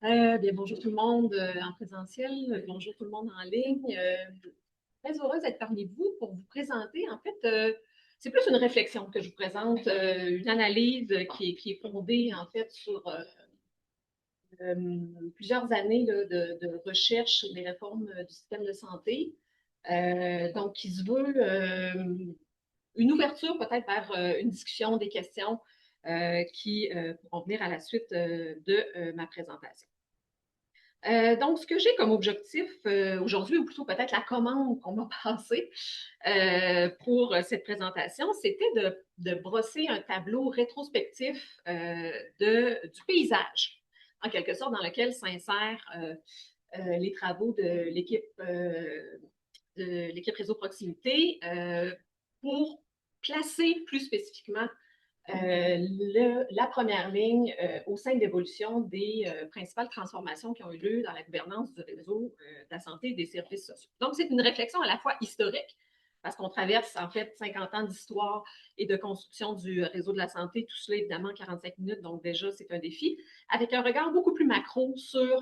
Bien, bonjour tout le monde en présentiel, bonjour tout le monde en ligne. Très heureuse d'être parmi vous pour vous présenter. En fait, c'est plus une réflexion que je vous présente, une analyse qui est fondée en fait sur plusieurs années là, de recherche sur les réformes du système de santé. Donc, qui se veut une ouverture peut-être vers une discussion, des questions qui pourront venir à la suite de ma présentation. Donc, ce que j'ai comme objectif aujourd'hui, ou plutôt peut-être la commande qu'on m'a passée pour cette présentation, c'était de brosser un tableau rétrospectif du paysage, en quelque sorte, dans lequel s'insèrent les travaux de l'équipe réseau proximité pour placer plus spécifiquement la première ligne au sein de l'évolution des principales transformations qui ont eu lieu dans la gouvernance du réseau de la santé et des services sociaux. Donc, c'est une réflexion à la fois historique, parce qu'on traverse en fait 50 ans d'histoire et de construction du réseau de la santé, tout cela évidemment en 45 minutes, donc déjà c'est un défi, avec un regard beaucoup plus macro sur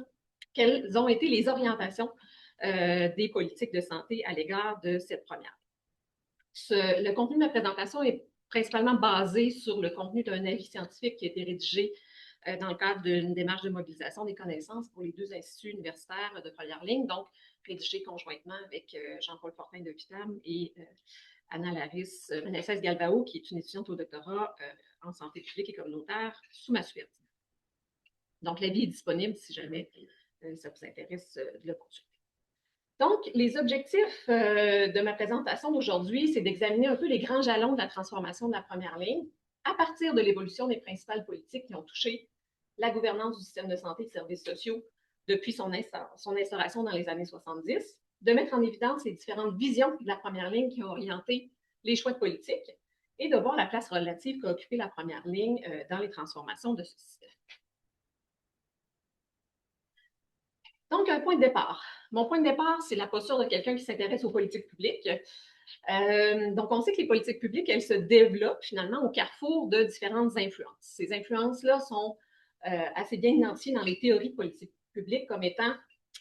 quelles ont été les orientations des politiques de santé à l'égard de cette première. Le contenu de ma présentation est principalement basé sur le contenu d'un avis scientifique qui a été rédigé dans le cadre d'une démarche de mobilisation des connaissances pour les deux instituts universitaires de première ligne, donc rédigé conjointement avec Jean-Paul Fortin de Vitam et Anna Laris Galvao, qui est une étudiante au doctorat en santé publique et communautaire sous ma supervision. Donc, l'avis est disponible si jamais ça vous intéresse de le consulter. Donc, les objectifs de ma présentation d'aujourd'hui, c'est d'examiner un peu les grands jalons de la transformation de la première ligne à partir de l'évolution des principales politiques qui ont touché la gouvernance du système de santé et de services sociaux depuis son instauration dans les années 70, de mettre en évidence les différentes visions de la première ligne qui ont orienté les choix de politique et de voir la place relative qu'a occupé la première ligne dans les transformations de ce système. Donc, un point de départ. Mon point de départ, c'est la posture de quelqu'un qui s'intéresse aux politiques publiques. Donc, on sait que les politiques publiques, elles se développent finalement au carrefour de différentes influences. Ces influences-là sont assez bien identifiées dans les théories de politique publique comme étant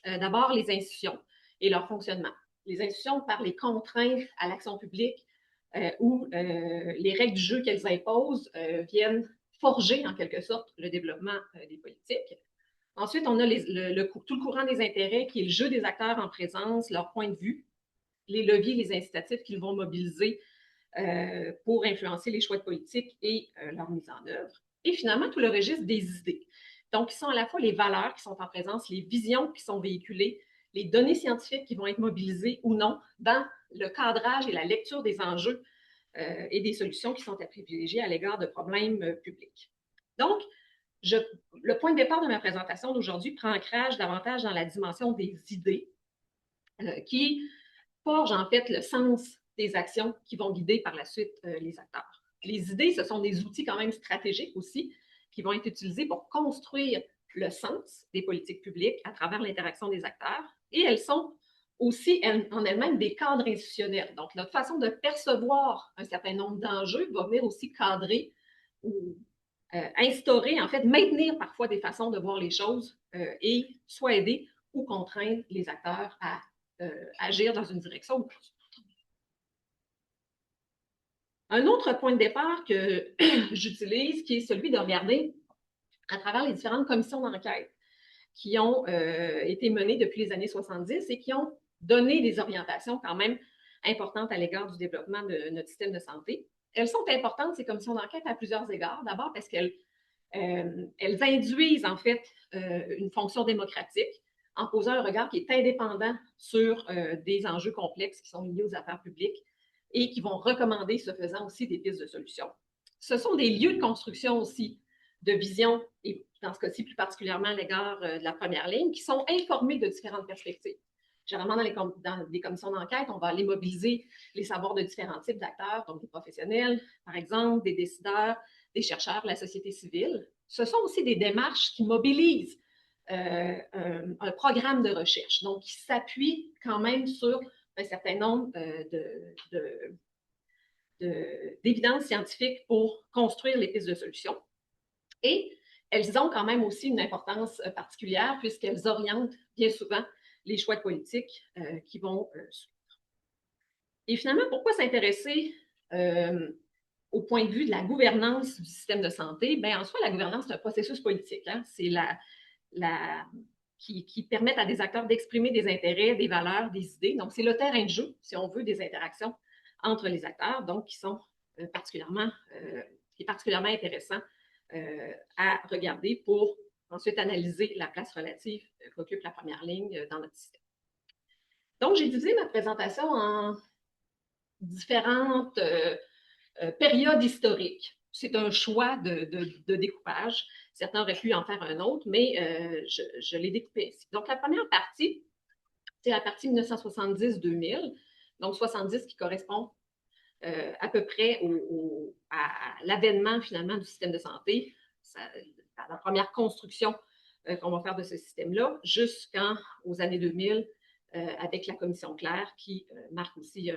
d'abord les institutions et leur fonctionnement. Les institutions, par les contraintes à l'action publique ou les règles du jeu qu'elles imposent, viennent forger en quelque sorte le développement des politiques. Ensuite, on a tout le courant des intérêts qui est le jeu des acteurs en présence, leur point de vue, les leviers, les incitatifs qu'ils vont mobiliser pour influencer les choix de politique et leur mise en œuvre. Et finalement, tout le registre des idées. Donc, qui sont à la fois les valeurs qui sont en présence, les visions qui sont véhiculées, les données scientifiques qui vont être mobilisées ou non dans le cadrage et la lecture des enjeux et des solutions qui sont à privilégier à l'égard de problèmes publics. Donc, le point de départ de ma présentation d'aujourd'hui prend ancrage davantage dans la dimension des idées qui forgent en fait le sens des actions qui vont guider par la suite les acteurs. Les idées, ce sont des outils quand même stratégiques aussi qui vont être utilisés pour construire le sens des politiques publiques à travers l'interaction des acteurs et elles sont aussi en elles-mêmes des cadres institutionnels. Donc, notre façon de percevoir un certain nombre d'enjeux va venir aussi cadrer ou instaurer, en fait, maintenir parfois des façons de voir les choses et soit aider ou contraindre les acteurs à agir dans une direction ou l'autre. Un autre point de départ que j'utilise, qui est celui de regarder à travers les différentes commissions d'enquête qui ont été menées depuis les années 70 et qui ont donné des orientations quand même importantes à l'égard du développement de notre système de santé. Elles sont importantes, ces commissions d'enquête, à plusieurs égards. D'abord parce qu'elles induisent en fait une fonction démocratique en posant un regard qui est indépendant sur des enjeux complexes qui sont liés aux affaires publiques et qui vont recommander, ce faisant, aussi des pistes de solutions. Ce sont des lieux de construction aussi de vision, et dans ce cas-ci plus particulièrement à l'égard de la première ligne, qui sont informés de différentes perspectives. Généralement, dans des commissions d'enquête, on va aller mobiliser les savoirs de différents types d'acteurs, donc des professionnels, par exemple, des décideurs, des chercheurs, la société civile. Ce sont aussi des démarches qui mobilisent un programme de recherche, donc qui s'appuie quand même sur un certain nombre d'évidences scientifiques pour construire les pistes de solutions et elles ont quand même aussi une importance particulière puisqu'elles orientent bien souvent les choix de politique qui vont suivre. Et finalement, pourquoi s'intéresser au point de vue de la gouvernance du système de santé? Bien, en soi, la gouvernance, c'est un processus politique. Hein? C'est qui permettent à des acteurs d'exprimer des intérêts, des valeurs, des idées. Donc, c'est le terrain de jeu, si on veut, des interactions entre les acteurs, donc qui sont qui est particulièrement intéressant à regarder pour ensuite analyser la place relative qu'occupe la première ligne dans notre système. Donc, j'ai divisé ma présentation en différentes périodes historiques. C'est un choix de découpage. Certains auraient pu en faire un autre, mais je l'ai découpé ici. Donc, la première partie, c'est la partie 1970-2000, donc 70 qui correspond à peu près à l'avènement finalement du système de santé, à la première construction qu'on va faire de ce système-là, jusqu'aux années 2000 avec la commission Claire qui marque aussi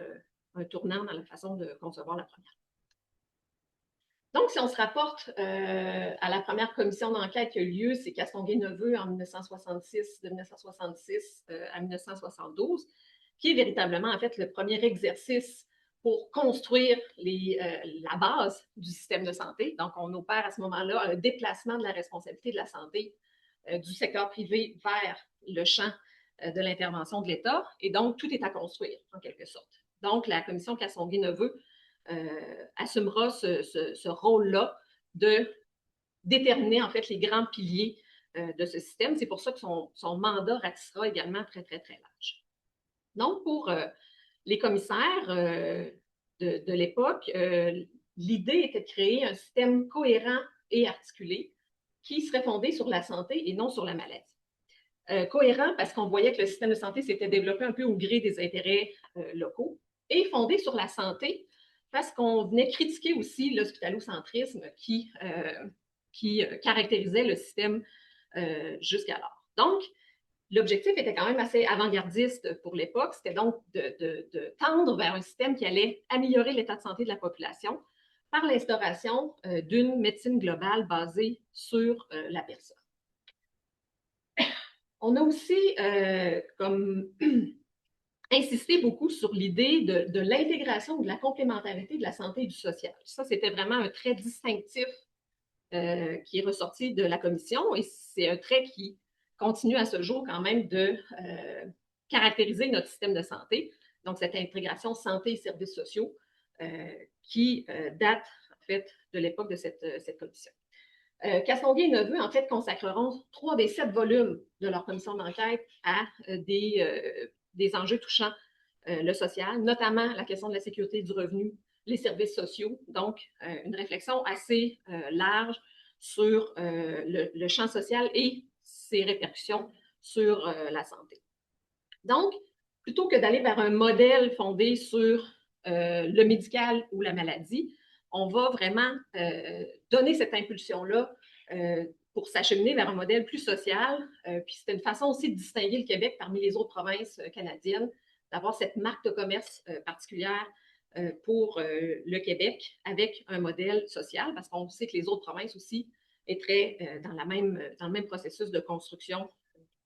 un tournant dans la façon de concevoir la première. Donc, si on se rapporte à la première commission d'enquête qui a eu lieu, c'est Castonguay-Neveu en 1966, de 1966 à 1972, qui est véritablement en fait le premier exercice pour construire la base du système de santé. Donc, on opère à ce moment-là un déplacement de la responsabilité de la santé du secteur privé vers le champ de l'intervention de l'État. Et donc, tout est à construire, en quelque sorte. Donc, la commission Castonguay-Neveu assumera ce rôle-là de déterminer en fait les grands piliers de ce système. C'est pour ça que son mandat ratissera également très, très, très large. Donc, pour les commissaires de l'époque, l'idée était de créer un système cohérent et articulé qui serait fondé sur la santé et non sur la maladie. Cohérent parce qu'on voyait que le système de santé s'était développé un peu au gré des intérêts locaux et fondé sur la santé parce qu'on venait critiquer aussi l'hospitalocentrisme qui caractérisait le système jusqu'alors. Donc, l'objectif était quand même assez avant-gardiste pour l'époque. C'était donc de tendre vers un système qui allait améliorer l'état de santé de la population par l'instauration d'une médecine globale basée sur la personne. On a aussi comme insisté beaucoup sur l'idée de l'intégration de la complémentarité de la santé et du social. Ça, c'était vraiment un trait distinctif qui est ressorti de la commission et c'est un trait qui continue à ce jour quand même de caractériser notre système de santé. Donc, cette intégration santé et services sociaux qui date en fait de l'époque de cette commission. Castonguay et Neveu, en fait, consacreront 3 des 7 volumes de leur commission d'enquête à des enjeux touchant le social, notamment la question de la sécurité du revenu, les services sociaux. Donc, une réflexion assez large sur le champ social et ses répercussions sur la santé. Donc, plutôt que d'aller vers un modèle fondé sur le médical ou la maladie, on va vraiment donner cette impulsion-là pour s'acheminer vers un modèle plus social. Puis c'est une façon aussi de distinguer le Québec parmi les autres provinces canadiennes, d'avoir cette marque de commerce particulière pour le Québec avec un modèle social, parce qu'on sait que les autres provinces aussi étaient dans le même processus de construction,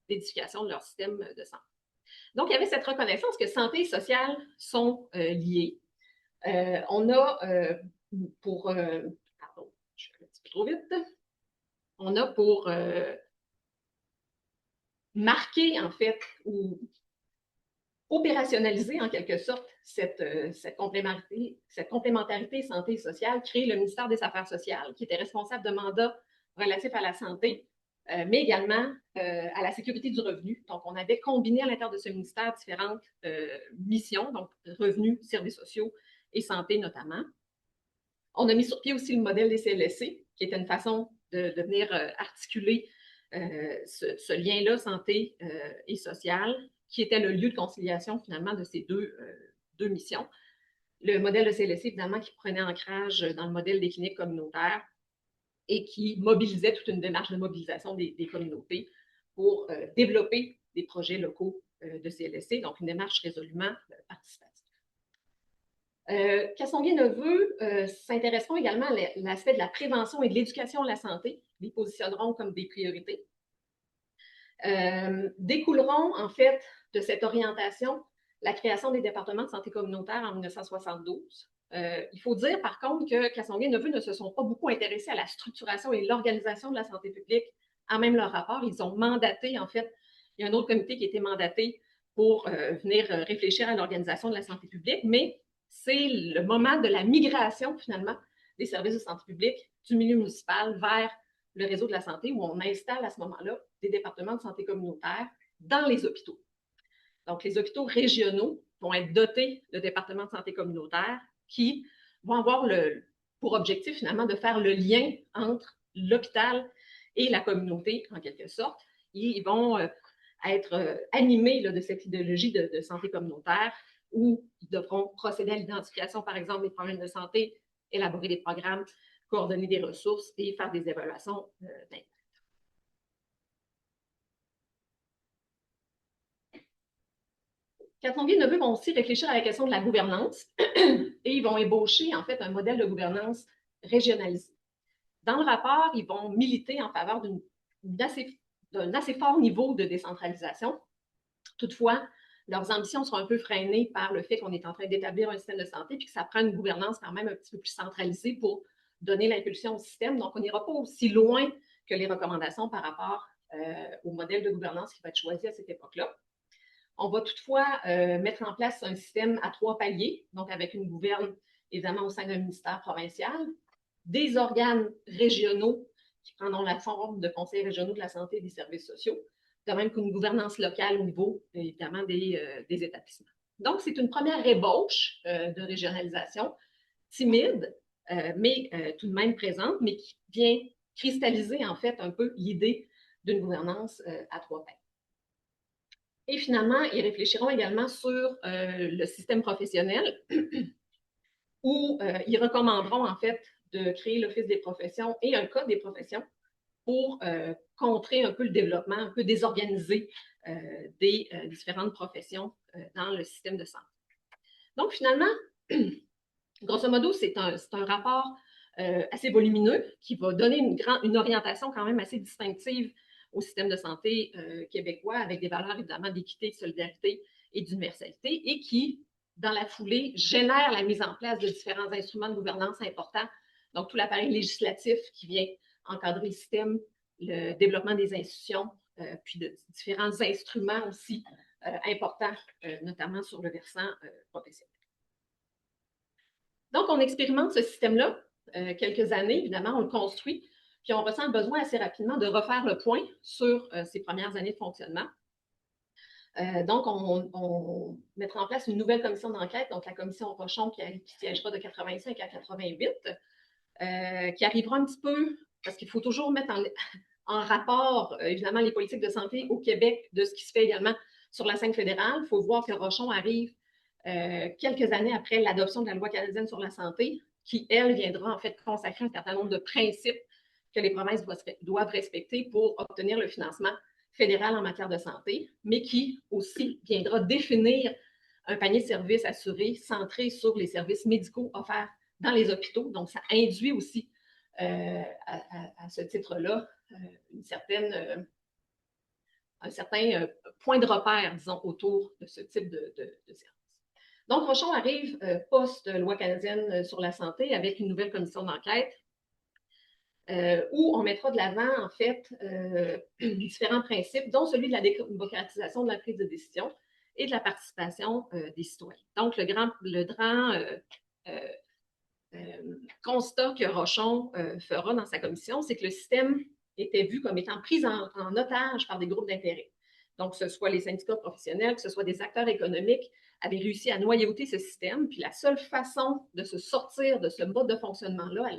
d'édification de leur système de santé. Donc, il y avait cette reconnaissance que santé et social sont liés. On a pardon, je suis un petit peu trop vite. On a pour marquer, en fait, ou opérationnaliser en quelque sorte cette complémentarité santé et sociale, créer le ministère des Affaires sociales, qui était responsable de mandats relatifs à la santé, mais également à la sécurité du revenu. Donc, on avait combiné à l'intérieur de ce ministère différentes missions, donc revenus, services sociaux et santé notamment. On a mis sur pied aussi le modèle des CLSC, qui était une façon de venir articuler ce lien-là, santé et social, qui était le lieu de conciliation finalement de ces deux missions. Le modèle de CLSC, évidemment, qui prenait ancrage dans le modèle des cliniques communautaires et qui mobilisait toute une démarche de mobilisation des communautés pour développer des projets locaux de CLSC, donc une démarche résolument participative. Castonguay-Neveu s'intéresseront également à l'aspect de la prévention et de l'éducation à la santé, les positionneront comme des priorités. Découleront en fait de cette orientation la création des départements de santé communautaire en 1972. Il faut dire par contre que Castonguay-Neveu ne se sont pas beaucoup intéressés à la structuration et l'organisation de la santé publique en même leur rapport. Ils ont mandaté, en fait, il y a un autre comité qui a été mandaté pour venir réfléchir à l'organisation de la santé publique, mais c'est le moment de la migration, finalement, des services de santé publique du milieu municipal vers le réseau de la santé, où on installe à ce moment-là des départements de santé communautaire dans les hôpitaux. Donc, les hôpitaux régionaux vont être dotés de départements de santé communautaire qui vont avoir pour objectif, finalement, de faire le lien entre l'hôpital et la communauté, en quelque sorte. Et ils vont être animés de cette idéologie de santé communautaire où ils devront procéder à l'identification, par exemple, des problèmes de santé, élaborer des programmes, coordonner des ressources et faire des évaluations d'impact. Castonguay-Neveu vont aussi réfléchir à la question de la gouvernance et ils vont ébaucher en fait un modèle de gouvernance régionalisé. Dans le rapport, ils vont militer en faveur d'un assez fort niveau de décentralisation. Toutefois, leurs ambitions sont un peu freinées par le fait qu'on est en train d'établir un système de santé et que ça prend une gouvernance quand même un petit peu plus centralisée pour donner l'impulsion au système. Donc, on n'ira pas aussi loin que les recommandations par rapport au modèle de gouvernance qui va être choisi à cette époque-là. On va toutefois mettre en place un système à 3 paliers, donc avec une gouverne, évidemment, au sein d'un ministère provincial, des organes régionaux qui prendront la forme de conseils régionaux de la santé et des services sociaux, de même qu'une gouvernance locale au niveau, évidemment, des établissements. Donc, c'est une première ébauche de régionalisation, timide, mais tout de même présente, mais qui vient cristalliser, en fait, un peu l'idée d'une gouvernance à 3 paliers. Et finalement, ils réfléchiront également sur le système professionnel où ils recommanderont en fait de créer l'Office des professions et un code des professions pour contrer un peu le développement, un peu désorganisé des différentes professions dans le système de santé. Donc finalement, grosso modo, c'est un rapport assez volumineux qui va donner une orientation quand même assez distinctive au système de santé québécois avec des valeurs évidemment d'équité, de solidarité et d'universalité et qui, dans la foulée, génère la mise en place de différents instruments de gouvernance importants. Donc, tout l'appareil législatif qui vient encadrer le système, le développement des institutions, puis de différents instruments aussi importants, notamment sur le versant professionnel. Donc, on expérimente ce système-là quelques années, évidemment, on le construit, puis on ressent le besoin assez rapidement de refaire le point sur ces premières années de fonctionnement. Donc, on mettra en place une nouvelle commission d'enquête, donc la commission Rochon qui siégera de 85 à 88, qui arrivera un petit peu, parce qu'il faut toujours mettre en rapport, évidemment, les politiques de santé au Québec de ce qui se fait également sur la scène fédérale. Il faut voir que Rochon arrive quelques années après l'adoption de la loi canadienne sur la santé, qui, elle, viendra en fait consacrer un certain nombre de principes que les provinces doivent respecter pour obtenir le financement fédéral en matière de santé, mais qui aussi viendra définir un panier de services assurés centré sur les services médicaux offerts dans les hôpitaux. Donc, ça induit aussi à ce titre-là un certain point de repère, disons, autour de ce type de service. Donc, Rochon arrive post-loi canadienne sur la santé avec une nouvelle commission d'enquête où on mettra de l'avant, en fait, différents principes, dont celui de la démocratisation de la prise de décision et de la participation des citoyens. Donc, le grand constat que Rochon fera dans sa commission, c'est que le système était vu comme étant pris en otage par des groupes d'intérêt. Donc, que ce soit les syndicats professionnels, que ce soit des acteurs économiques, avaient réussi à noyauter ce système. Puis la seule façon de se sortir de ce mode de fonctionnement-là,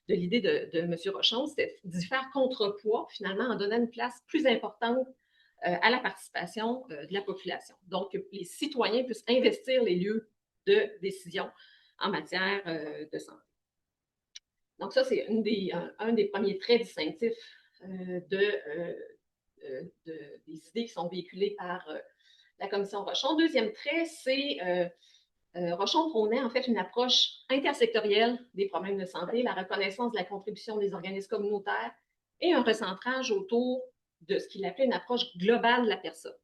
de l'idée de M. Rochon, c'était d'y faire contrepoids, finalement, en donnant une place plus importante à la participation de la population. Donc, que les citoyens puissent investir les lieux de décision en matière de santé. Donc, ça, c'est un des premiers traits distinctifs des idées qui sont véhiculées par la commission Rochon. Deuxième trait, c'est Rochon prônait en fait une approche intersectorielle des problèmes de santé, la reconnaissance de la contribution des organismes communautaires et un recentrage autour de ce qu'il appelait une approche globale de la personne.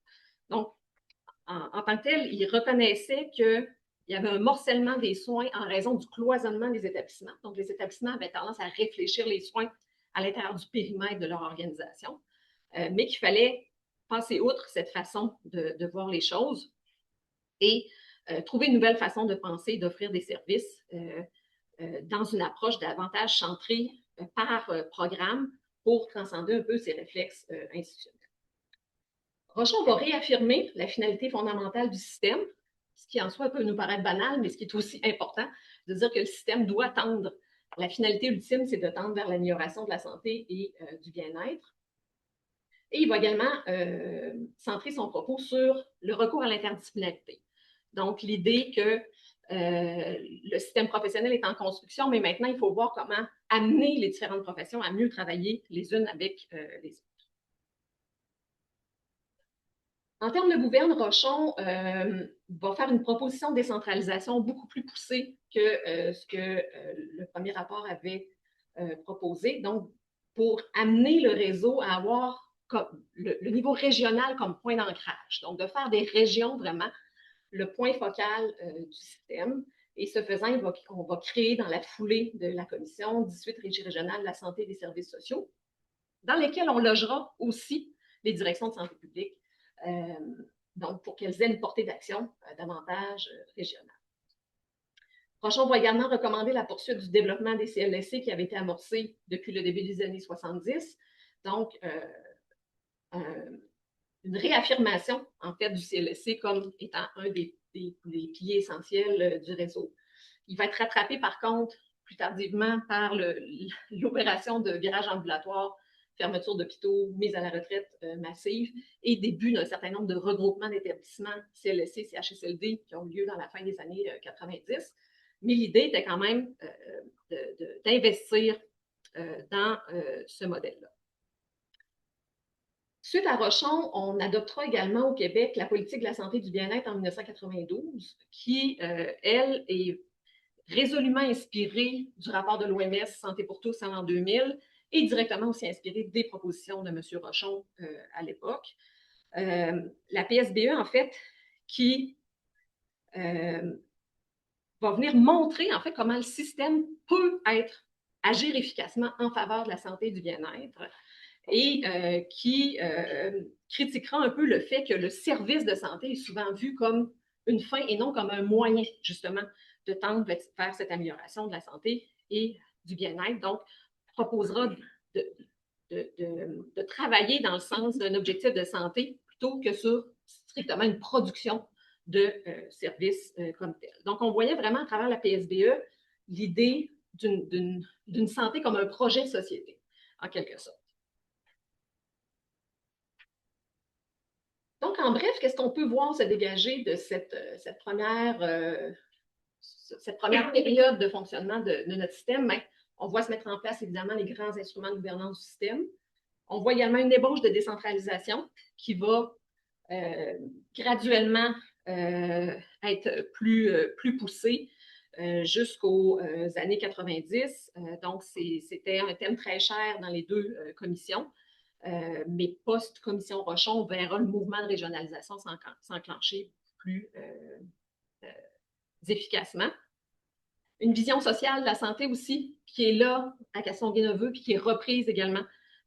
Donc, en tant que tel, il reconnaissait qu'il y avait un morcellement des soins en raison du cloisonnement des établissements. Donc, les établissements avaient tendance à réfléchir les soins à l'intérieur du périmètre de leur organisation, mais qu'il fallait passer outre cette façon de voir les choses et trouver une nouvelle façon de penser et d'offrir des services dans une approche davantage centrée par programme pour transcender un peu ces réflexes institutionnels. Rochon va réaffirmer la finalité fondamentale du système, ce qui en soi peut nous paraître banal, mais ce qui est aussi important, de dire que le système doit tendre. La finalité ultime, c'est de tendre vers l'amélioration de la santé et du bien-être. Et il va également centrer son propos sur le recours à l'interdisciplinarité. Donc, l'idée que le système professionnel est en construction, mais maintenant, il faut voir comment amener les différentes professions à mieux travailler les unes avec les autres. En termes de gouverne, Rochon va faire une proposition de décentralisation beaucoup plus poussée que ce que le premier rapport avait proposé. Donc, pour amener le réseau à avoir le niveau régional comme point d'ancrage. Donc, de faire des régions vraiment le point focal du système. Et ce faisant, on va créer dans la foulée de la commission 18 régies régionales de la santé et des services sociaux, dans lesquelles on logera aussi les directions de santé publique, donc pour qu'elles aient une portée d'action davantage régionale. Rochon va également recommander la poursuite du développement des CLSC qui avait été amorcé depuis le début des années 70. Donc, une réaffirmation, en fait, du CLSC comme étant un des piliers essentiels du réseau. Il va être rattrapé, par contre, plus tardivement par l'opération de virage ambulatoire, fermeture d'hôpitaux, mise à la retraite massive et début d'un certain nombre de regroupements d'établissements CLSC, CHSLD qui ont lieu dans la fin des années 90. Mais l'idée était quand même d'investir dans ce modèle-là. Suite à Rochon, on adoptera également au Québec la politique de la santé et du bien-être en 1992, qui, elle, est résolument inspirée du rapport de l'OMS Santé pour tous en 2000 et directement aussi inspirée des propositions de M. Rochon à l'époque. La PSBE, en fait, qui va venir montrer, en fait, comment le système peut agir efficacement en faveur de la santé et du bien-être et qui critiquera un peu le fait que le service de santé est souvent vu comme une fin et non comme un moyen, justement, de tendre vers cette amélioration de la santé et du bien-être. Donc, proposera de travailler dans le sens d'un objectif de santé plutôt que sur strictement une production de services comme tel. Donc, on voyait vraiment à travers la PSBE l'idée d'une santé comme un projet de société, en quelque sorte. Donc, en bref, qu'est-ce qu'on peut voir se dégager de cette première période de fonctionnement de notre système? Bien, on voit se mettre en place, évidemment, les grands instruments de gouvernance du système. On voit également une ébauche de décentralisation qui va graduellement être plus poussée jusqu'aux années 90. Donc, c'était un thème très cher dans les deux commissions. Mais post-commission Rochon, on verra le mouvement de régionalisation s'enclencher plus efficacement. Une vision sociale de la santé aussi, qui est là à Casson-Guéneveux, puis qui est reprise également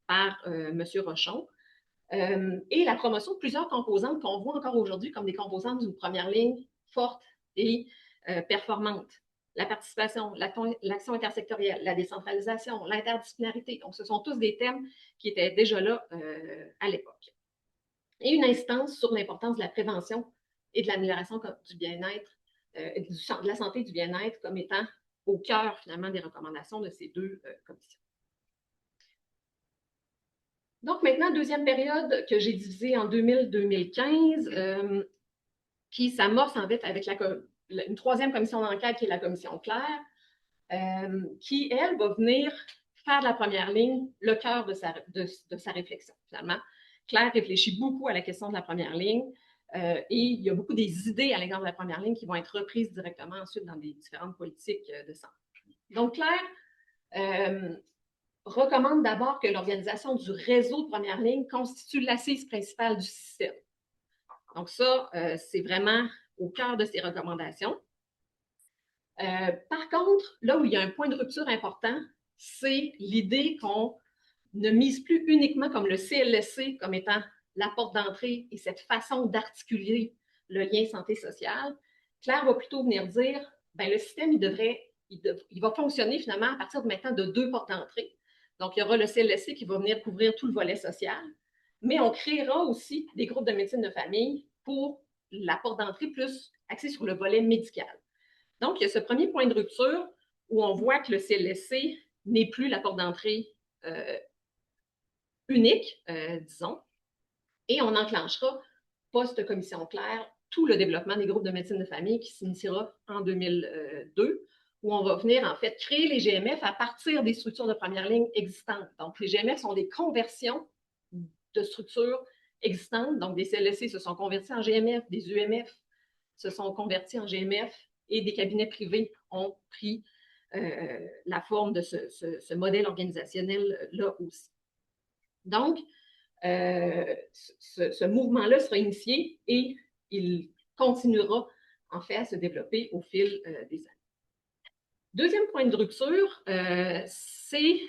par M. Rochon. Et la promotion de plusieurs composantes qu'on voit encore aujourd'hui comme des composantes d'une première ligne forte et performante. La participation, l'action intersectorielle, la décentralisation, l'interdisciplinarité. Donc, ce sont tous des thèmes qui étaient déjà là à l'époque. Et une instance sur l'importance de la prévention et de l'amélioration du bien-être, de la santé et du bien-être comme étant au cœur, finalement, des recommandations de ces deux commissions. Donc, maintenant, deuxième période que j'ai divisée en 2000-2015, qui s'amorce en fait avec une troisième commission d'enquête qui est la commission Claire, qui, elle, va venir faire de la première ligne le cœur de sa réflexion, finalement. Claire réfléchit beaucoup à la question de la première ligne Et il y a beaucoup des idées à l'égard de la première ligne qui vont être reprises directement ensuite dans des différentes politiques de santé. Donc, Claire recommande d'abord que l'organisation du réseau de première ligne constitue l'assise principale du système. Donc, ça, c'est vraiment au cœur de ses recommandations. Par contre, là où il y a un point de rupture important, c'est l'idée qu'on ne mise plus uniquement comme le CLSC comme étant la porte d'entrée et cette façon d'articuler le lien santé-sociale. Claire va plutôt venir dire, ben, le système, il va fonctionner finalement à partir de maintenant de 2 portes d'entrée. Donc, il y aura le CLSC qui va venir couvrir tout le volet social, mais on créera aussi des groupes de médecine de famille pour la porte d'entrée plus axée sur le volet médical. Donc, il y a ce premier point de rupture où on voit que le CLSC n'est plus la porte d'entrée unique, disons, et on enclenchera, post-commission Claire, tout le développement des groupes de médecine de famille qui s'initiera en 2002, où on va venir en fait créer les GMF à partir des structures de première ligne existantes. Donc, les GMF sont des conversions de structures existantes. Donc, des CLSC se sont convertis en GMF, des UMF se sont convertis en GMF et des cabinets privés ont pris la forme de ce modèle organisationnel-là aussi. Donc, ce mouvement-là sera initié et il continuera en fait à se développer au fil des années. Deuxième point de rupture, c'est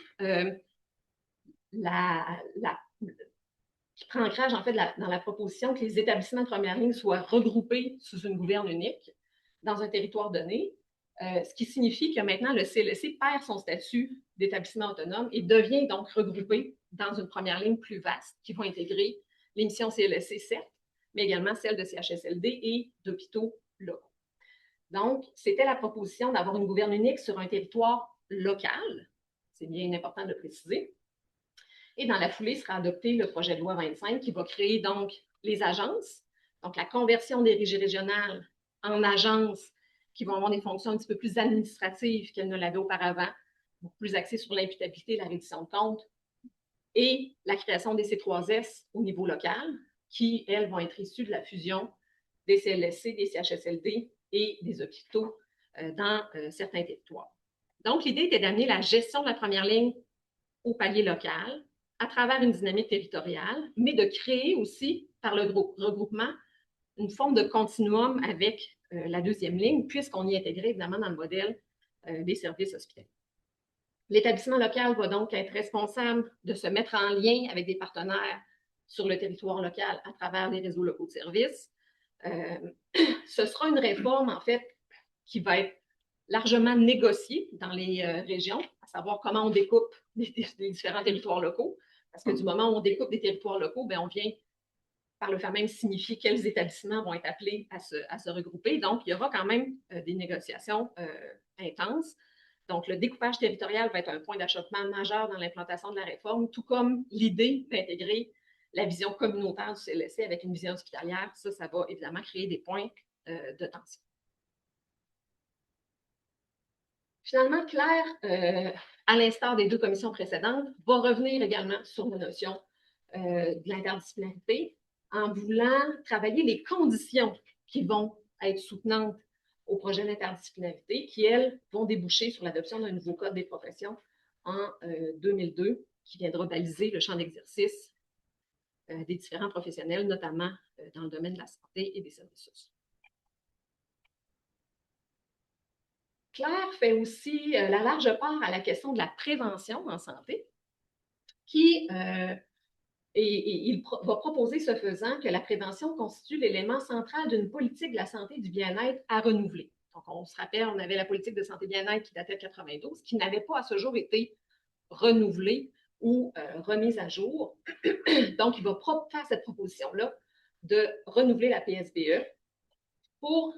qui prend ancrage en fait dans la proposition que les établissements de première ligne soient regroupés sous une gouverne unique dans un territoire donné, ce qui signifie que maintenant le CLSC perd son statut d'établissement autonome et devient donc regroupé dans une première ligne plus vaste qui va intégrer les missions CLSC, certes, mais également celles de CHSLD et d'hôpitaux locaux. Donc, c'était la proposition d'avoir une gouverne unique sur un territoire local, c'est bien important de le préciser. Et dans la foulée sera adopté le projet de loi 25 qui va créer donc les agences, donc la conversion des régies régionales en agences qui vont avoir des fonctions un petit peu plus administratives qu'elles ne l'avaient auparavant, beaucoup plus axées sur l'imputabilité, la reddition de comptes, et la création des C3S au niveau local, qui, elles, vont être issues de la fusion des CLSC, des CHSLD et des hôpitaux dans certains territoires. Donc, l'idée était d'amener la gestion de la première ligne au palier local, à travers une dynamique territoriale, mais de créer aussi, par le regroupement, une forme de continuum avec la deuxième ligne, puisqu'on y intégrait évidemment dans le modèle des services hospitaliers. L'établissement local va donc être responsable de se mettre en lien avec des partenaires sur le territoire local à travers les réseaux locaux de services. Ce sera une réforme, en fait, qui va être largement négociée dans les régions, à savoir comment on découpe les différents territoires locaux. Parce que du moment où on découpe des territoires locaux, bien, on vient par le fait même signifier quels établissements vont être appelés à se regrouper. Donc, il y aura quand même des négociations intenses. Donc, le découpage territorial va être un point d'achoppement majeur dans l'implantation de la réforme, tout comme l'idée d'intégrer la vision communautaire du CLSC avec une vision hospitalière. Ça va évidemment créer des points de tension. Finalement, Claire, à l'instar des 2 commissions précédentes, va revenir également sur la notion de l'interdisciplinarité en voulant travailler les conditions qui vont être soutenantes au projet d'interdisciplinarité qui, elles, vont déboucher sur l'adoption d'un nouveau code des professions en 2002 qui viendra baliser le champ d'exercice des différents professionnels, notamment dans le domaine de la santé et des services sociaux. Claire fait aussi la large part à la question de la prévention en santé, qui il va proposer, ce faisant, que la prévention constitue l'élément central d'une politique de la santé et du bien-être à renouveler. Donc, on se rappelle, on avait la politique de santé et bien-être qui datait de 92, qui n'avait pas à ce jour été renouvelée ou remise à jour. Donc, il va faire cette proposition-là de renouveler la PSBE pour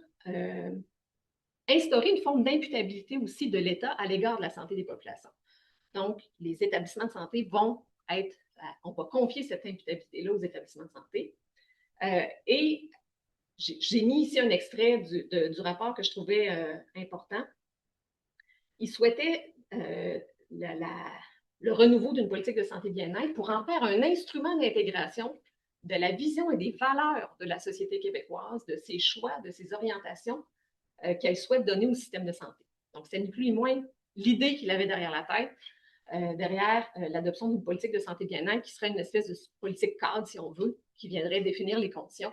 instaurer une forme d'imputabilité aussi de l'État à l'égard de la santé des populations. Donc, les établissements de santé vont être, on va confier cette imputabilité-là aux établissements de santé. Et j'ai mis ici un extrait du rapport que je trouvais important. Il souhaitait le renouveau d'une politique de santé bien-être pour en faire un instrument d'intégration de la vision et des valeurs de la société québécoise, de ses choix, de ses orientations qu'elle souhaite donner au système de santé. Donc, c'est ni plus ni moins l'idée qu'il avait derrière la tête, derrière l'adoption d'une politique de santé bien-être qui serait une espèce de politique cadre, si on veut, qui viendrait définir les conditions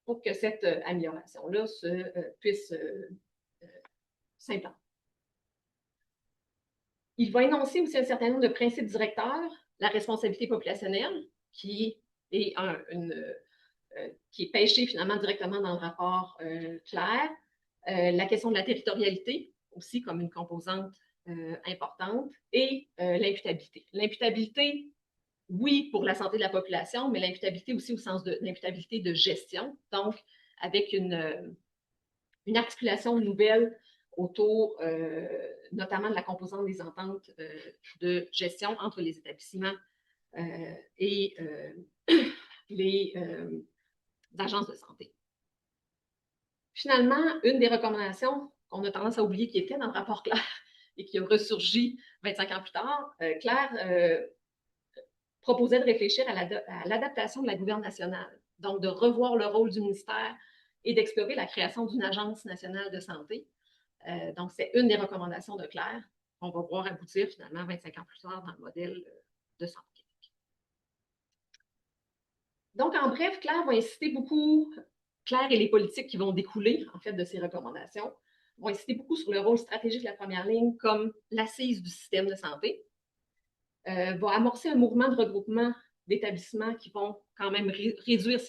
pour que cette amélioration-là puisse s'implanter. Il va énoncer aussi un certain nombre de principes directeurs, la responsabilité populationnelle, qui est qui est pêché finalement directement dans le rapport clair, la question de la territorialité aussi comme une composante importante, et l'imputabilité. L'imputabilité, oui, pour la santé de la population, mais l'imputabilité aussi au sens de l'imputabilité de gestion, donc avec une articulation nouvelle autour notamment de la composante des ententes de gestion entre les établissements et les agences de santé. Finalement, une des recommandations qu'on a tendance à oublier qui était dans le rapport Clair et qui a ressurgi 25 ans plus tard, Clair proposait de réfléchir à l'adaptation de la gouverne nationale, donc de revoir le rôle du ministère et d'explorer la création d'une agence nationale de santé. Donc, c'est une des recommandations de Clair qu'on va voir aboutir finalement 25 ans plus tard dans le modèle de santé. Donc, en bref, Clair va insister beaucoup, Clair et les politiques qui vont découler, en fait, de ces recommandations, vont insister beaucoup sur le rôle stratégique de la première ligne comme l'assise du système de santé, va amorcer un mouvement de regroupement d'établissements qui vont quand même réduire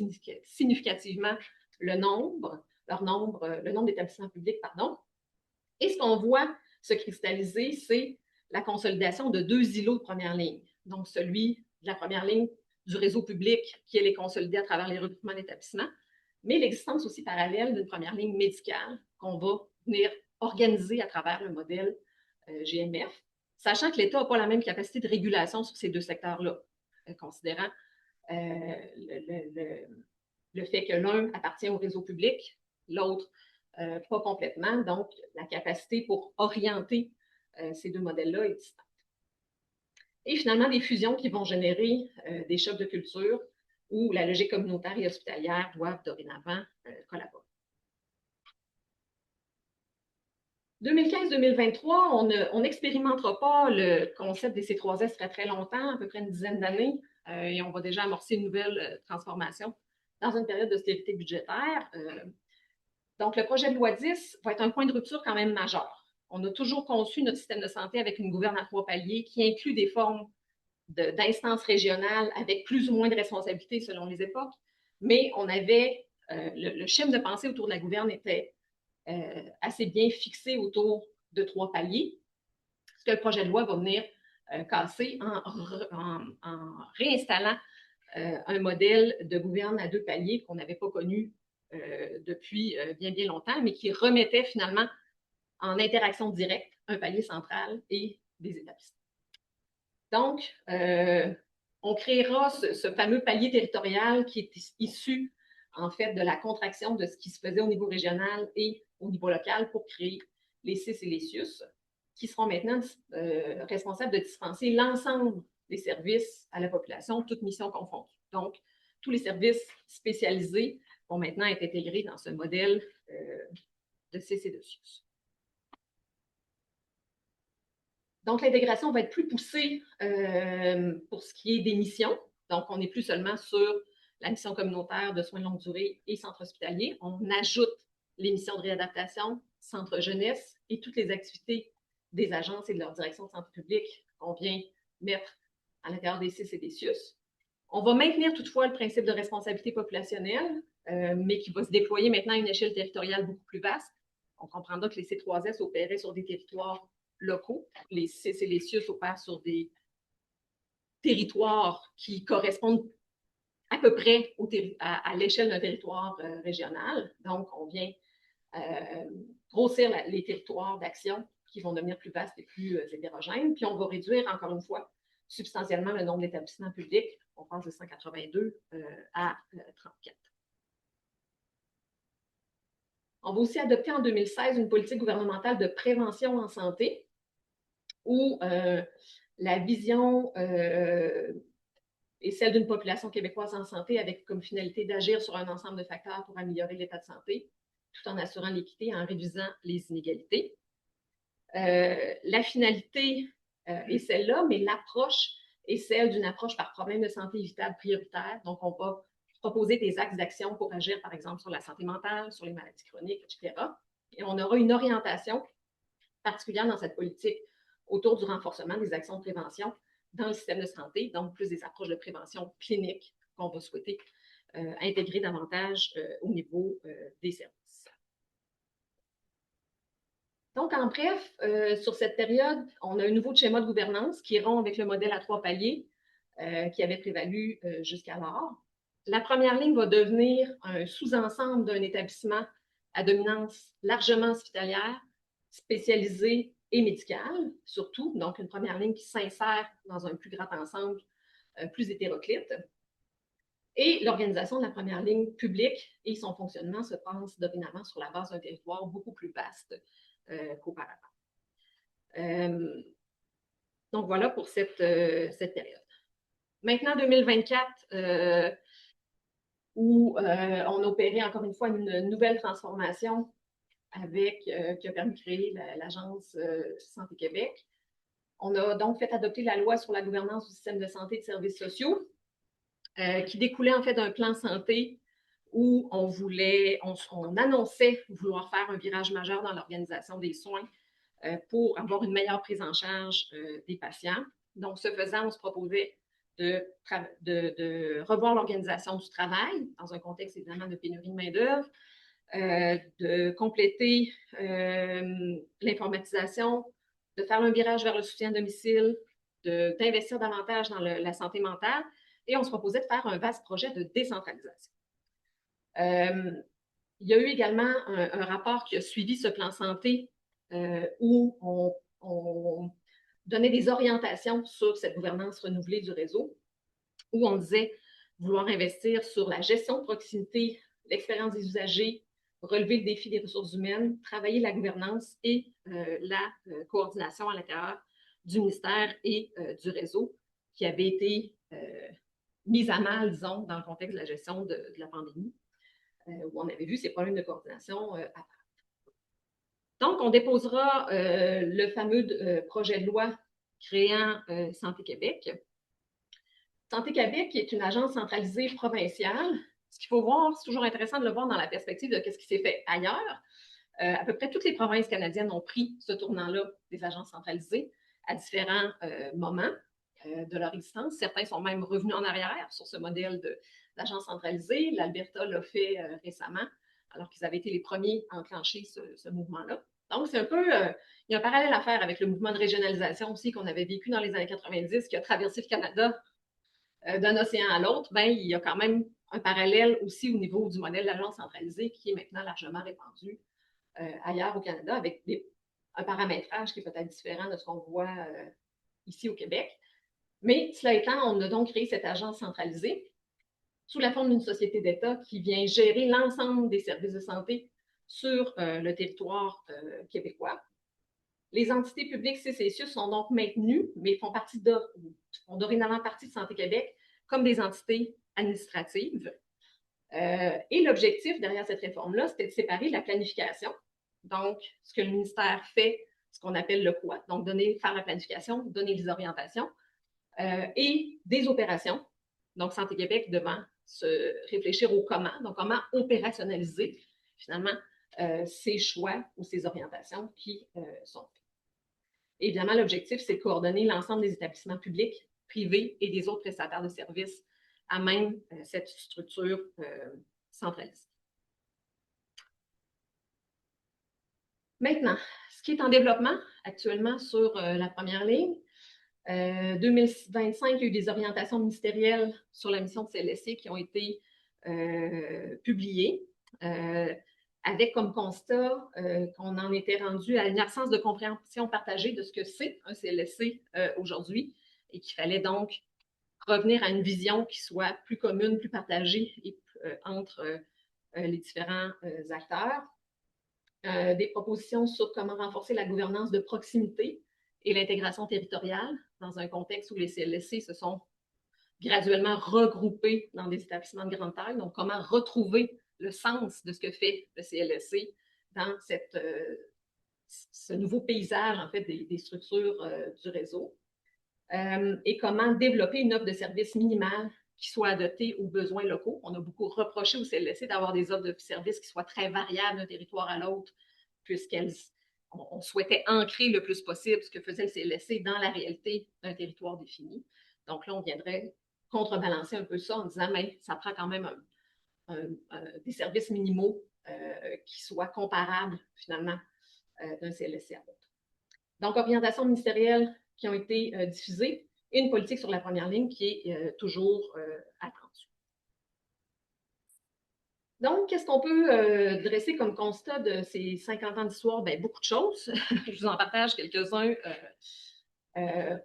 significativement le nombre d'établissements publics, pardon. Et ce qu'on voit se cristalliser, c'est la consolidation de deux îlots de première ligne. Donc, celui de la première ligne du réseau public qui est consolidé à travers les regroupements d'établissements, mais l'existence aussi parallèle d'une première ligne médicale qu'on va venir organiser à travers le modèle GMF, sachant que l'État n'a pas la même capacité de régulation sur ces deux secteurs-là, considérant le fait que l'un appartient au réseau public, l'autre pas complètement. Donc, la capacité pour orienter ces deux modèles-là est distante. Et finalement, des fusions qui vont générer des chocs de culture où la logique communautaire et hospitalière doivent dorénavant collaborer. 2015-2023, on n'expérimentera pas le concept des C3S très, très longtemps, à peu près une dizaine d'années, et on va déjà amorcer une nouvelle transformation dans une période d'austérité budgétaire. Donc, le projet de loi 10 va être un point de rupture quand même majeur. On a toujours conçu notre système de santé avec une gouverne à 3 paliers qui inclut des formes d'instances régionales avec plus ou moins de responsabilités selon les époques, mais on avait le schéma de pensée autour de la gouverne était assez bien fixé autour de 3 paliers, ce que le projet de loi va venir casser en réinstallant un modèle de gouverne à 2 paliers qu'on n'avait pas connu depuis bien, bien longtemps, mais qui remettait finalement en interaction directe un palier central et des établissements. Donc, on créera ce fameux palier territorial qui est issu, en fait, de la contraction de ce qui se faisait au niveau régional et au niveau local pour créer les CIS et les CIUS, qui seront maintenant responsables de dispenser l'ensemble des services à la population, toutes missions confondues. Donc, tous les services spécialisés vont maintenant être intégrés dans ce modèle de CIS et de CIUS. Donc, l'intégration va être plus poussée pour ce qui est des missions. Donc, on n'est plus seulement sur la mission communautaire de soins de longue durée et centre hospitalier. On ajoute les missions de réadaptation, centre jeunesse et toutes les activités des agences et de leur direction de santé publique qu'on vient mettre à l'intérieur des CIS et des CIUS. On va maintenir toutefois le principe de responsabilité populationnelle, mais qui va se déployer maintenant à une échelle territoriale beaucoup plus vaste. On comprendra que les C3S opéraient sur des territoires locaux. Les CIS et les CIUS opèrent sur des territoires qui correspondent à peu près à l'échelle d'un territoire régional. Donc, on vient grossir les territoires d'action qui vont devenir plus vastes et plus hétérogènes. Puis, on va réduire, encore une fois, substantiellement le nombre d'établissements publics. On passe de 182 à 34. On va aussi adopter en 2016 une politique gouvernementale de prévention en santé où la vision et celle d'une population québécoise en santé avec comme finalité d'agir sur un ensemble de facteurs pour améliorer l'état de santé, tout en assurant l'équité et en réduisant les inégalités. La finalité est celle-là, mais l'approche est celle d'une approche par problème de santé évitable prioritaire. Donc, on va proposer des axes d'action pour agir, par exemple, sur la santé mentale, sur les maladies chroniques, etc. Et on aura une orientation particulière dans cette politique autour du renforcement des actions de prévention dans le système de santé, donc plus des approches de prévention clinique qu'on va souhaiter intégrer davantage au niveau des services. Donc, en bref, sur cette période, on a un nouveau schéma de gouvernance qui rompt avec le modèle à 3 paliers qui avait prévalu jusqu'alors. La première ligne va devenir un sous-ensemble d'un établissement à dominance largement hospitalière, spécialisé et médicale, surtout, donc une première ligne qui s'insère dans un plus grand ensemble plus hétéroclite. Et l'organisation de la première ligne publique et son fonctionnement se pense dorénavant sur la base d'un territoire beaucoup plus vaste qu'auparavant. Donc voilà pour cette période. Maintenant, 2024, où on opérait encore une fois une nouvelle transformation qui a permis de créer l'Agence Santé Québec. On a donc fait adopter la loi sur la gouvernance du système de santé et de services sociaux, qui découlait en fait d'un plan santé où on annonçait vouloir faire un virage majeur dans l'organisation des soins pour avoir une meilleure prise en charge des patients. Donc, ce faisant, on se proposait de revoir l'organisation du travail dans un contexte évidemment de pénurie de main-d'œuvre, de compléter l'informatisation, de faire un virage vers le soutien à domicile, d'investir davantage dans la santé mentale, et on se proposait de faire un vaste projet de décentralisation. Il y a eu également un rapport qui a suivi ce plan santé où on donnait des orientations sur cette gouvernance renouvelée du réseau, où on disait vouloir investir sur la gestion de proximité, l'expérience des usagers, relever le défi des ressources humaines, travailler la gouvernance et la coordination à l'intérieur du ministère et du réseau qui avait été mise à mal, disons, dans le contexte de la gestion de la pandémie, où on avait vu ces problèmes de coordination apparaître. Donc, on déposera le fameux projet de loi créant Santé Québec. Santé Québec est une agence centralisée provinciale. Ce qu'il faut voir, c'est toujours intéressant de le voir dans la perspective de ce qui s'est fait ailleurs. À peu près toutes les provinces canadiennes ont pris ce tournant-là des agences centralisées à différents moments de leur existence. Certains sont même revenus en arrière sur ce modèle d'agence centralisée. L'Alberta l'a fait récemment, alors qu'ils avaient été les premiers à enclencher ce mouvement-là. Donc, c'est un peu, il y a un parallèle à faire avec le mouvement de régionalisation aussi qu'on avait vécu dans les années 90, qui a traversé le Canada d'un océan à l'autre. Ben, il y a quand même un parallèle aussi au niveau du modèle d'agence centralisée qui est maintenant largement répandu ailleurs au Canada avec un paramétrage qui est peut-être différent de ce qu'on voit ici au Québec. Mais cela étant, on a donc créé cette agence centralisée sous la forme d'une société d'État qui vient gérer l'ensemble des services de santé sur le territoire québécois. Les entités publiques CCSIUS sont donc maintenues, mais font dorénavant partie de Santé Québec comme des entités administratives. Et l'objectif derrière cette réforme-là, c'était de séparer la planification, donc ce que le ministère fait, ce qu'on appelle le quoi, donc faire la planification, donner les orientations, et des opérations. Donc, Santé Québec devant se réfléchir au comment, donc comment opérationnaliser finalement ces choix ou ces orientations qui sont faits. Évidemment, l'objectif, c'est de coordonner l'ensemble des établissements publics, privés et des autres prestataires de services à même cette structure centralisée. Maintenant, ce qui est en développement actuellement sur la première ligne, 2025, il y a eu des orientations ministérielles sur la mission de CLSC qui ont été publiées, avec comme constat qu'on en était rendu à une absence de compréhension partagée de ce que c'est un CLSC aujourd'hui et qu'il fallait donc revenir à une vision qui soit plus commune, plus partagée entre les différents acteurs. Des propositions sur comment renforcer la gouvernance de proximité et l'intégration territoriale dans un contexte où les CLSC se sont graduellement regroupés dans des établissements de grande taille. Donc, comment retrouver le sens de ce que fait le CLSC dans ce nouveau paysage, en fait, des structures du réseau. Et comment développer une offre de services minimale qui soit adaptée aux besoins locaux. On a beaucoup reproché au CLSC d'avoir des offres de services qui soient très variables d'un territoire à l'autre, puisqu'on souhaitait ancrer le plus possible ce que faisait le CLSC dans la réalité d'un territoire défini. Donc là, on viendrait contrebalancer un peu ça en disant, mais ça prend quand même des services minimaux qui soient comparables, finalement, d'un CLSC à l'autre. Donc, orientations ministérielles qui ont été diffusées et une politique sur la première ligne qui est toujours attendue. Donc, qu'est-ce qu'on peut dresser comme constat de ces 50 ans d'histoire? Bien, beaucoup de choses. Je vous en partage quelques-uns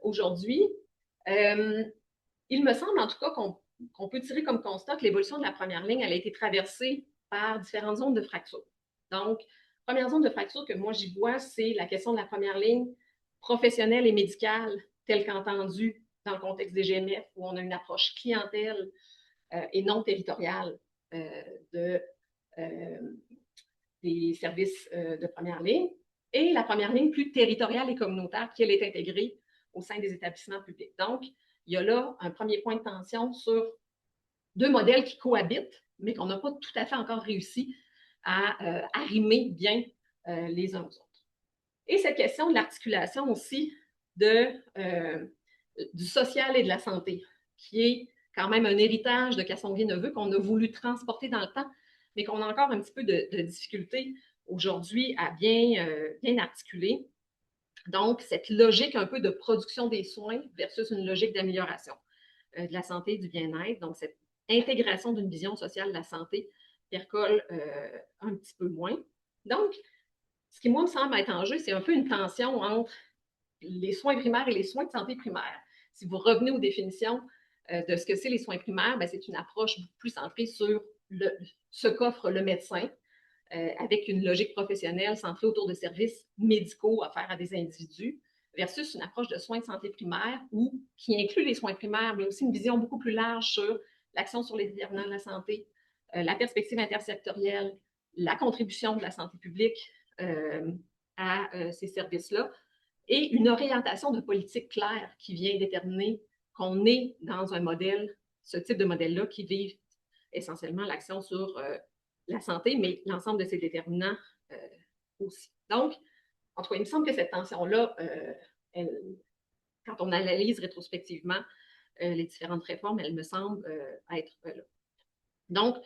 aujourd'hui. Il me semble en tout cas qu'on peut tirer comme constat que l'évolution de la première ligne, elle a été traversée par différentes zones de fracture. Donc, première zone de fracture que moi j'y vois, c'est la question de la première ligne professionnelle et médicale, telle qu'entendue dans le contexte des GMF, où on a une approche clientèle et non territoriale des services de première ligne, et la première ligne plus territoriale et communautaire, qui elle est intégrée au sein des établissements publics. Donc, il y a là un premier point de tension sur deux modèles qui cohabitent, mais qu'on n'a pas tout à fait encore réussi à arrimer bien les uns aux autres. Et cette question de l'articulation aussi du social et de la santé, qui est quand même un héritage de Castonguay-Neveu qu'on a voulu transporter dans le temps, mais qu'on a encore un petit peu de difficulté aujourd'hui à bien articuler. Donc, cette logique un peu de production des soins versus une logique d'amélioration de la santé et du bien-être. Donc, cette intégration d'une vision sociale de la santé percole un petit peu moins. Donc, ce qui, moi, me semble être en jeu, c'est un peu une tension entre les soins primaires et les soins de santé primaire. Si vous revenez aux définitions de ce que c'est les soins primaires, ben, c'est une approche beaucoup plus centrée sur ce qu'offre le médecin, avec une logique professionnelle centrée autour de services médicaux offerts à des individus, versus une approche de soins de santé primaire qui inclut les soins primaires, mais aussi une vision beaucoup plus large sur l'action sur les déterminants de la santé, la perspective intersectorielle, la contribution de la santé publique à ces services-là, et une orientation de politique claire qui vient déterminer qu'on est dans un modèle, ce type de modèle-là, qui vise essentiellement l'action sur la santé, mais l'ensemble de ses déterminants aussi. Donc, en tout cas, il me semble que cette tension-là, quand on analyse rétrospectivement les différentes réformes, elle me semble être là. Donc,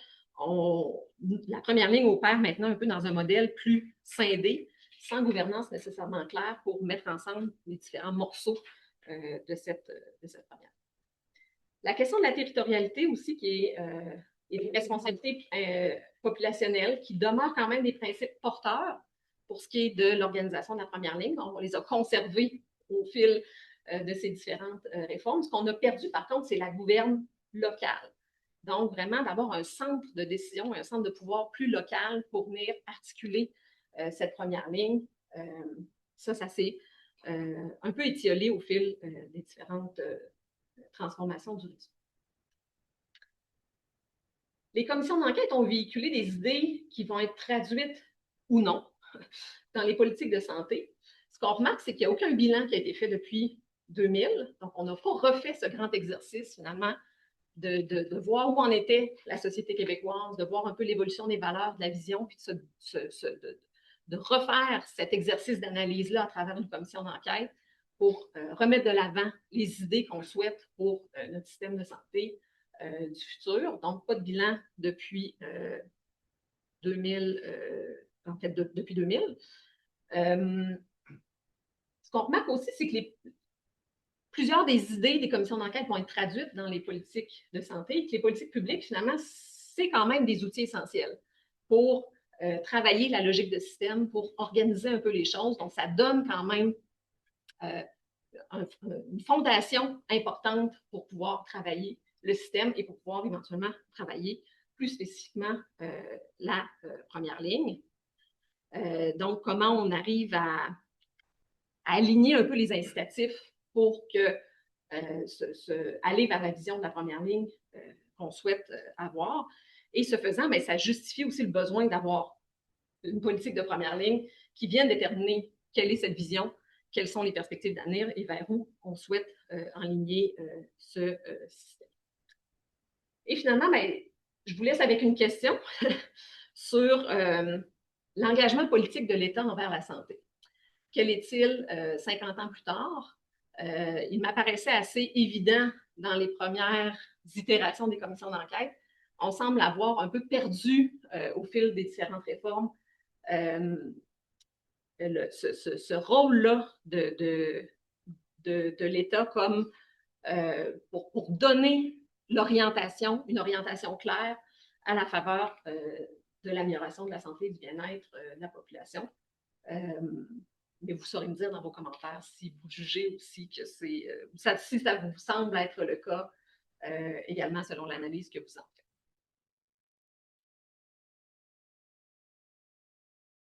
la première ligne opère maintenant un peu dans un modèle plus scindé, sans gouvernance nécessairement claire pour mettre ensemble les différents morceaux de cette première. La question de la territorialité aussi, qui est des responsabilités populationnelles, qui demeurent quand même des principes porteurs pour ce qui est de l'organisation de la première ligne. On les a conservés au fil de ces différentes réformes. Ce qu'on a perdu, par contre, c'est la gouverne locale. Donc, vraiment, d'avoir un centre de décision, un centre de pouvoir plus local pour venir articuler cette première ligne. Ça s'est un peu étiolé au fil des différentes transformations du réseau. Les commissions d'enquête ont véhiculé des idées qui vont être traduites ou non dans les politiques de santé. Ce qu'on remarque, c'est qu'il n'y a aucun bilan qui a été fait depuis 2000. Donc, on n'a pas refait ce grand exercice, finalement, de voir où en était la société québécoise, de voir un peu l'évolution des valeurs, de la vision, puis de refaire cet exercice d'analyse-là à travers une commission d'enquête pour remettre de l'avant les idées qu'on souhaite pour notre système de santé du futur. Donc, pas de bilan depuis 2000, en fait, depuis 2000. Ce qu'on remarque aussi, c'est que plusieurs des idées des commissions d'enquête vont être traduites dans les politiques de santé, et que les politiques publiques, finalement, c'est quand même des outils essentiels pour travailler la logique de système, pour organiser un peu les choses. Donc, ça donne quand même une fondation importante pour pouvoir travailler le système et pour pouvoir éventuellement travailler plus spécifiquement la première ligne. Donc, comment on arrive à aligner un peu les incitatifs pour que aller vers la vision de la première ligne qu'on souhaite avoir. Et ce faisant, bien, ça justifie aussi le besoin d'avoir une politique de première ligne qui vienne déterminer quelle est cette vision, quelles sont les perspectives d'avenir et vers où on souhaite enligner ce système. Et finalement, ben, je vous laisse avec une question sur l'engagement politique de l'État envers la santé. Quel est-il 50 ans plus tard? Il m'apparaissait assez évident dans les premières itérations des commissions d'enquête. On semble avoir un peu perdu au fil des différentes réformes ce rôle-là de l'État comme pour donner l'orientation, une orientation claire à la faveur de l'amélioration de la santé et du bien-être de la population. Mais vous saurez me dire dans vos commentaires si vous jugez aussi que si ça vous semble être le cas également selon l'analyse que vous en faites.